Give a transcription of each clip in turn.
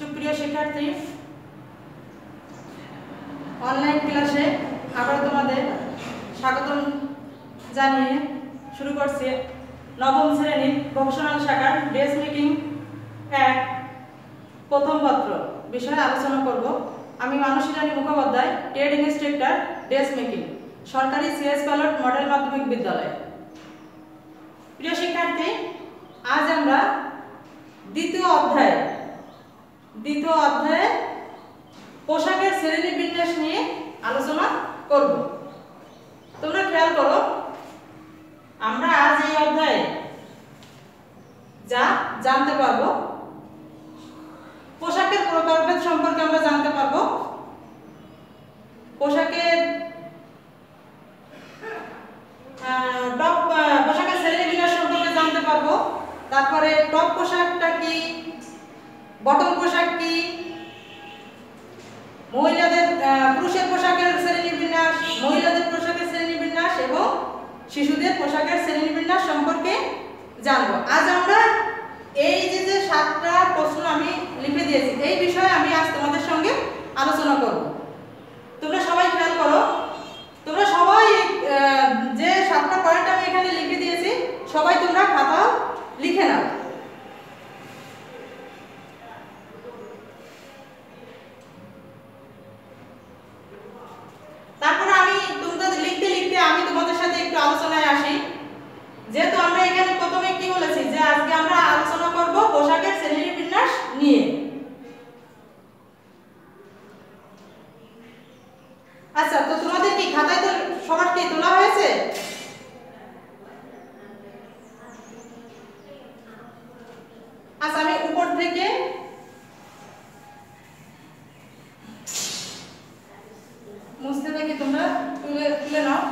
সুপ্রিয় শিক্ষার্থী, অনলাইন ক্লাসে আবার তোমাদের স্বাগতম জানিয়ে শুরু করছি নবম শ্রেণীর ভোকেশনাল শাখার ড্রেস মেকিং এক প্রথম পত্র বিষয়ে আলোচনা করব। আমি Manasi Rani Mukhopadhyay, trade instructor, dress making, সরকারি সিএস পাইলট মডেল মাধ্যমিক বিদ্যালয়। প্রিয় শিক্ষার্থী, আজ আমরা দ্বিতীয় অধ্যায়ে পোশাকের শ্রেণী বিন্যাস নিয়ে আলোচনা করব। তোমরা খেয়াল করো, আমরা আজ এই অধ্যায়ে যা জানতে পারবো, পোশাকের প্রকারভেদ সম্পর্কে আমরা জানতে পারবো, পোশাকের শ্রেণী বিন্যাস সম্পর্কে জানতে পারবো। তারপরে টপ পোশাকটা কি, বটম পোশাক কি, পুরুষের পোশাকের শ্রেণী বিন্যাস, মহিলাদের পোশাকের শ্রেণী বিন্যাস এবং শিশুদের পোশাকের শ্রেণী বিন্যাস সম্পর্কে জানবো। আজ আমরা এই যে 7টা প্রশ্ন আমি লিখে দিয়েছি, এই বিষয়ে আমি আজ তোমাদের সঙ্গে আলোচনা করব। তোমরা সবাই খেয়াল করো, তোমরা সবাই যে 7টা পয়েন্ট আমি এখানে লিখে দিয়েছি, সবাই তোমরা খাতা লিখে নাও। তারপরে আমি তোমাদের লিখতে আমি তোমাদের সাথে একটু আলোচনায় আসি। যেহেতু আমরা এখানে প্রথমে কি বলেছি যে আজকে আমরা আলোচনা করব পোশাকের শ্রেণী বিন্যাস নিয়ে। আচ্ছা, তো তোমাদের কি খাতায় তো সবার কি তোলা হয়েছে? আচ্ছা, আমি উপর থেকে মুছতে থেকে তোমরা তুলে নাও।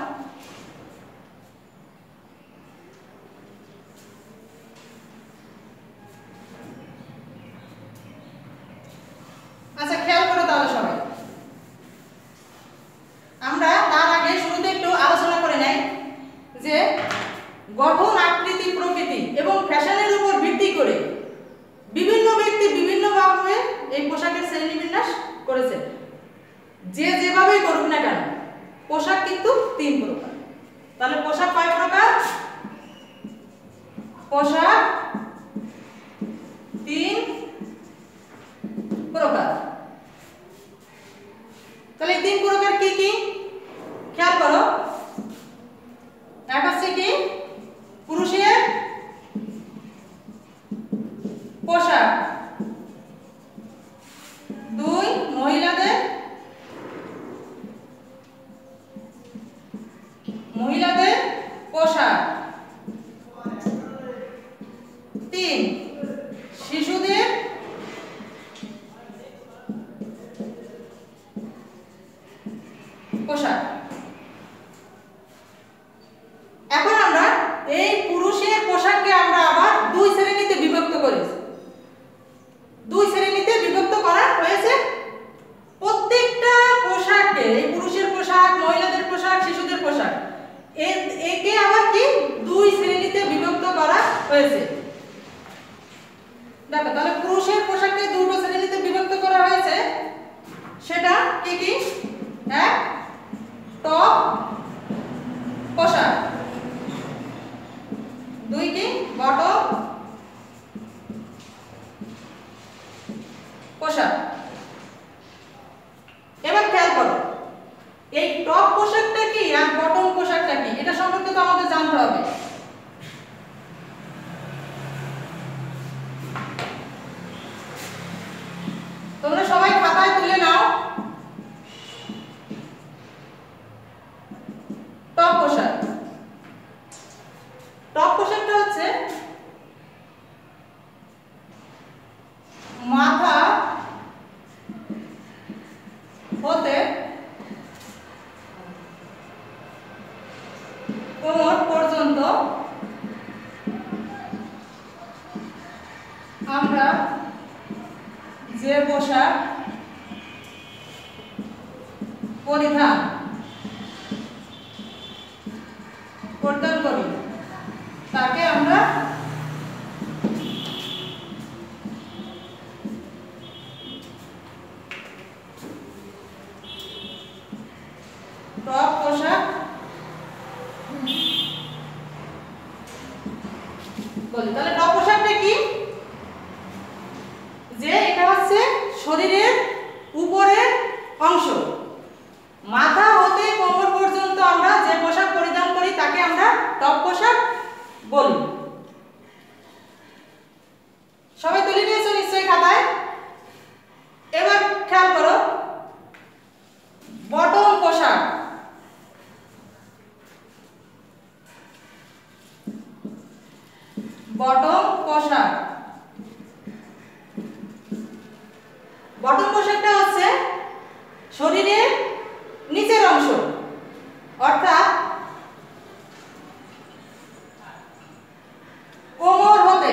আচ্ছা, খেয়াল করো তাহলে সবাই। আমরা তার আগে শুরুতে একটু আলোচনা করে নেই যে গঠন, আকৃতি, প্রকৃতি এবং ফ্যাশনের উপর ভিত্তি করে বিভিন্ন ব্যক্তি বিভিন্নভাবে এই পোশাকের শ্রেণীবিন্যাস করেছে। যে যেভাবেই করুক না কেন, পোশাক কিন্তু 3 প্রকার। তাহলে পোশাক কয় প্রকার? পোশাক 3 প্রকার। তাহলে 3 প্রকার কি কি খেয়াল করো। এক হচ্ছে কি পুরুষের পোশাক, 2 মহিলাদের পোশাক, 3 শিশুদের পোশাক। এখন আমরা এই পুরুষের পোশাককে আমরা আবার 2 শ্রেণীতে বিভক্ত করেছি। 2 শ্রেণীতে বিভক্ত করা হয়েছে। প্রত্যেকটা পোশাককে, এই পুরুষের পোশাক, মহিলাদের পোশাক, শিশুদের পোশাক, একে আবার কি 2 শ্রেণীতে বিভক্ত করা হয়েছে। দেখো, তাহলে পুরুষের পোশাককে 2টো শ্রেণীতে বিভক্ত করা হয়েছে। সেটা কি কি? এক, টপ পোশাক, 2 কি বটম পোশাক। এবার খেয়াল করো, এই টপ পোশাকটা কি আর বটম পোশাকটা কি, এটা সম্পর্কে তো আমাদের জানতে হবে। তোমরা সবাই খাতায় তুলে নাও। টপ পোশাক, টপ পোশাকটা হচ্ছে মাথা হতে কোমর পর্যন্ত আমরা যে পোশাক পরিধান করি তাকে আমরা বলি। তাহলে টপ পোশাকটা কি? যে এটা হচ্ছে শরীরের উপরের অংশ, মাথা হতে কোমর পর্যন্ত আমরা যে পোশাক পরিধান করি তাকে আমরা টপ পোশাক বলি। সবাই তুলে নিয়েছো নিশ্চয়ই খাতায়। এবার খেয়াল করো, বটম পোশাক। বটম পোশাক, বটম পোশাকটা হচ্ছে শরীরের নিচের অংশ, অর্থাৎ কোমর হতে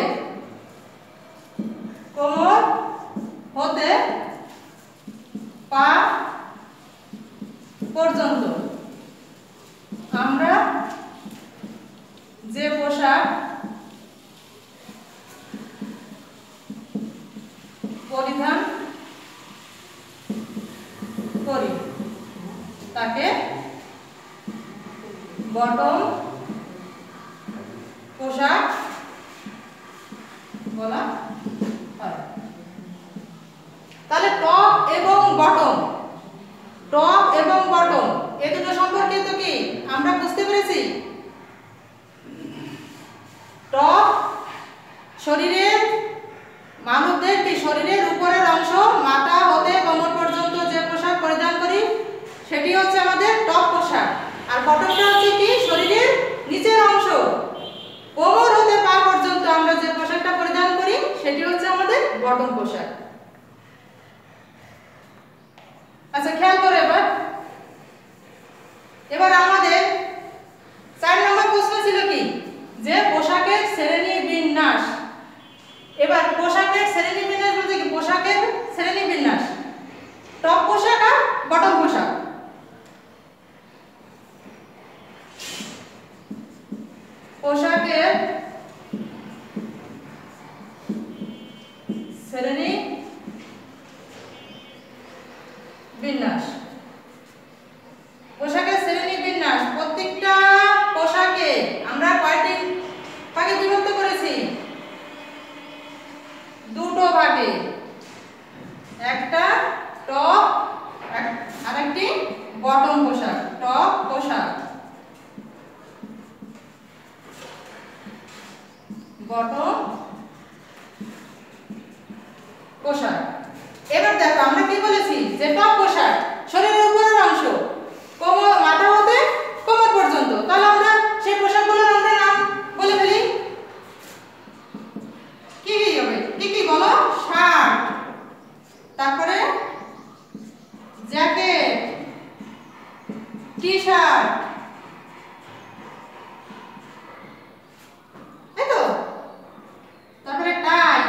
পা পর্যন্ত আমরা যে পোশাক পরিধান করি তাকে বটম পোশাক বলা হয়। তাহলে টপ এবং বটম, টপ এবং বটম এই দুটো সম্পর্কিত কি আমরা বুঝতে পেরেছি। টপ শরীরের মানবদের কি শরীরের উপরের অংশ, মাথা হতে কোমর পর্যন্ত যে পোশাক পরিধান করি সেটি হচ্ছে আমাদের টপ পোশাক। আর বটমটা হচ্ছে কি শরীরের নিচের অংশ, কোমর হতে পা পর্যন্ত আমরা যে পোশাকটা পরিধান করি সেটি হচ্ছে আমাদের বটম পোশাক। আচ্ছা খেয়াল করো, এবার আমাদের 4 নম্বর প্রশ্ন ছিল কি যে পোশাকের শ্রেণী বিন্যাস। এবার পোশাকের শ্রেণী বিন্যাস বলতে কি পোশাকের শ্রেণী বিন্যাস, টপ পোশাক আর বটম পোশাক। পোশাকের শ্রেণী বিন্যাস, পোশাকের শ্রেণী বিন্যাস প্রত্যেকটা পোশাকে আমরা কয়টি ভাগে বিভক্ত করেছি? দুটো ভাগে, একটা টপ আর একটি বটম পোশাক। টপ পোশাক, বটম পোশাক। এবার দেখো আমরা কি বলেছি যে টপ পোশাক শরীরের উপরের অংশ, কোমর মাথা হতে কোমর পর্যন্ত। তাহলে আমরা সেই পোশাকগুলোর আমরা নাম বলে ফেলি। কি কি হবে? কি কি বলো? শার্ট, তারপরে জ্যাকেট, টি শার্ট, তাই তো, তারপরে টাই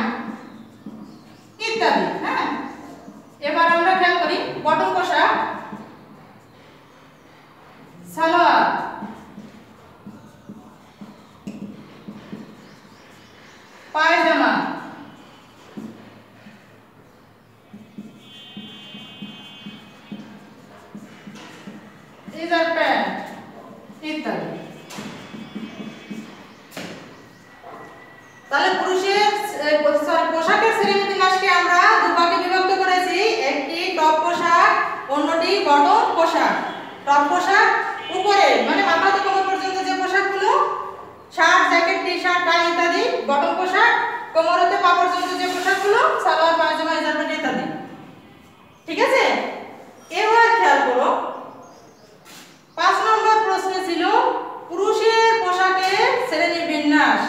ইত্যাদি। হ্যাঁ, এবার আমরা খেয়াল করি বটম পোশাক, সালোয়ার, পায়জামা, ইজার প্যান্ট ইত্যাদি। তাহলে পুরুষের পোশাকের শ্রেণী বিন্যাসকে আমরা দুভাগে বিভক্ত করেছি, একটি টপ পোশাক, অন্যটি বটম পোশাক। টপ পোশাক উপরে মানে মাথা থেকে কোমর পর্যন্ত যে পোশাকগুলো, শার্ট, জ্যাকেট, টি শার্ট, টাই ইত্যাদি। বটম পোশাক কোমর হতে পা পর্যন্ত যে পোশাকগুলো, সালোয়ার, পায়জামা, ইজার প্যান্ট ইত্যাদি। ঠিক আছে, এবার খেয়াল করো 5 নম্বর প্রশ্নে ছিল পুরুষের পোশাকের শ্রেণী বিন্যাস।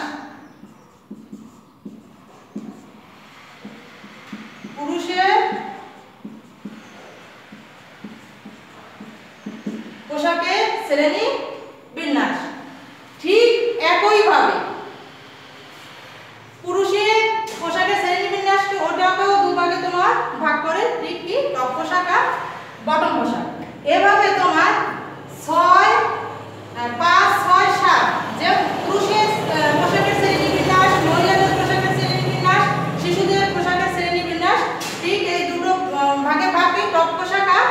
পুরুষের পোশাকের শ্রেণী বিন্যাস ঠিক একইভাবে পুরুষের পোশাকের শ্রেণী বিন্যাসকে ওটাকেও দুভাগে তোমার ভাগ করে, ঠিক কি টপ পোশাক আর বটম পোশাক। এভাবে তোমার 6, 5, 6, 7 যে পুরুষের পোশাকের শ্রেণী বিন্যাস, মহিলাদের পোশাকের শ্রেণী বিন্যাস, শিশুদের পোশাকের শ্রেণী বিন্যাস, ঠিক এই দুটো ভাগে ভাগে টপ পোশাক আর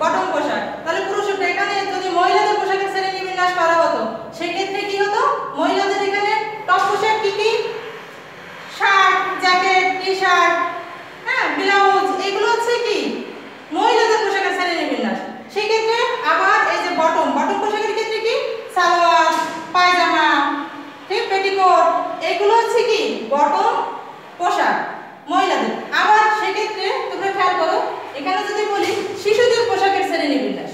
বটম পোশাক। তাহলে পুরুষের এখানে যদি মহিলাদের পোশাকের শ্রেণী বিন্যাস করা হতো সেক্ষেত্রে কি হতো? মহিলাদের এখানে টপ পোশাক কি কি শার্ট, জ্যাকেট, টি-শার্ট, হ্যাঁ, ব্লাউজ, এগুলো হচ্ছে কি মহিলাদের পোশাকের শ্রেণীবিন্যাস। সেই ক্ষেত্রে আবার এই যে বটম পোশাকের ক্ষেত্রে কি সালোয়ার, পায়জামা, ঠিক, পেটিকোট, এগুলো হচ্ছে কি বটম পোশাক মহিলাদের। আবার সেক্ষেত্রে তোমরা খেয়াল করো, এখানে যদি বলি শিশুদের পোশাকের শ্রেণীবিন্যাস,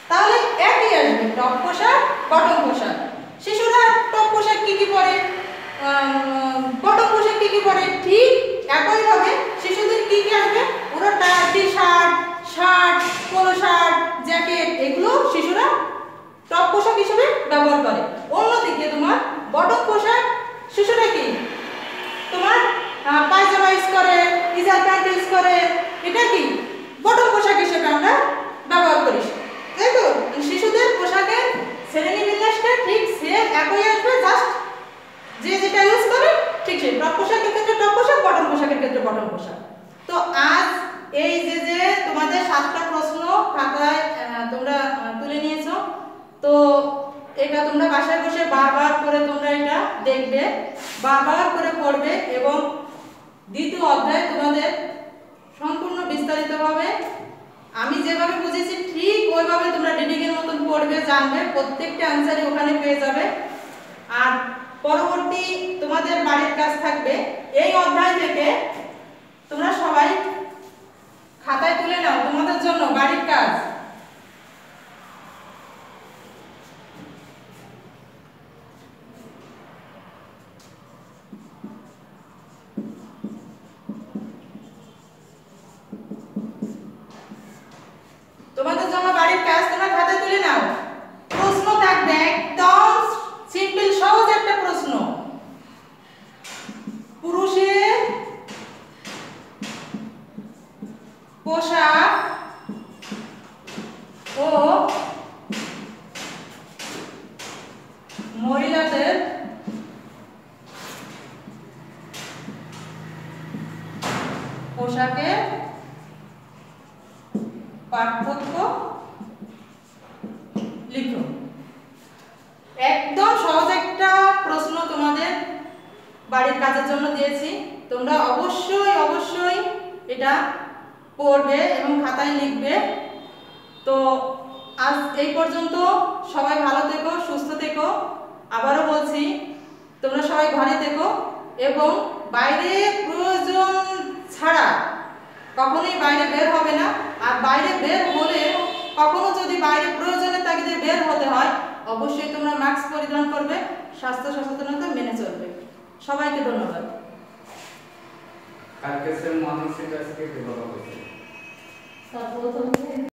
তাহলে একই আসবে, টপ পোশাক, বটম পোশাক। শিশুরা টপ পোশাক কি কি পরে, বটম পোশাক কি কি পরে, ঠিক একইভাবে শিশুদের কি কি আসবে, পুরো T-shirt, shirt, polo shirt, jacket, এগুলো শিশুরা টপ পোশাক হিসেবে ব্যবহার করে। অন্যদিকে তোমার বটম পোশাক শিশুরা কি তোমার পায়জামা ইউজ করে, ইজার প্যান্ট ইউজ করে, এটা কি বটম পোশাক হিসেবে আমরা ব্যবহার করি, তাই তো? শিশুদের পোশাকের শ্রেণীবিন্যাসটা ঠিক সেম একই আসবে, জাস্ট যে যেটা ইউজ করে ঠিক সেই। টপ পোশাকের ক্ষেত্রে টপ পোশাক, বটম পোশাকের ক্ষেত্রে বটম পোশাক। তো আজ এই যে তোমাদের 7টা প্রশ্ন খাতায় তোমরা তুলে নিয়েছো, তো এটা তোমরা বাসায় বসে বারবার করে তোমরা এটা দেখবে, বারবার করে পড়বে এবং দ্বিতীয় অধ্যায় তোমাদের সম্পূর্ণ বিস্তারিতভাবে আমি যেভাবে বুঝেছি ঠিক ওইভাবে তোমরা ডিডিং এর মতন পড়বে, জানবে, প্রত্যেকটা অ্যানসারই ওখানে পেয়ে যাবে। আর পরবর্তী তোমাদের বাড়ির কাজ থাকবে, এই অধ্যায় থেকে তোমরা সবাই খাতায় তুলে নাও তোমাদের জন্য বাড়ির কাজ। তোমাদের জন্য বাড়ির কাজ তোমরা খাতায় তুলে নাও। প্রশ্ন থাকবে একদম সিম্পল সহজ একটা প্রশ্ন। পুরুষের পোশাক ও মহিলাদের পোশাকের পার্থক্য লিখো। একদম সহজ একটা প্রশ্ন তোমাদের বাড়ির কাজের জন্য দিয়েছি, তোমরা অবশ্যই এটা পড়বে এবং খাতায় লিখবে। তো আজ এই পর্যন্ত, সবাই ভালো থেকো, সুস্থ থেকো। আবারও বলছি, তোমরা সবাই ঘরে থেকো এবং বাইরে প্রয়োজন ছাড়া কখনোই বাইরে বের হবে না। আর বাইরে বের হলে কখনো যদি বাইরে প্রয়োজনের তাগিদে বের হতে হয়, অবশ্যই তোমরা মাস্ক পরিধান করবে, স্বাস্থ্য সচেতনতা মেনে চলবে। সবাইকে ধন্যবাদ। কালকে সে মানসিক আজকে কি বলা হয়েছে?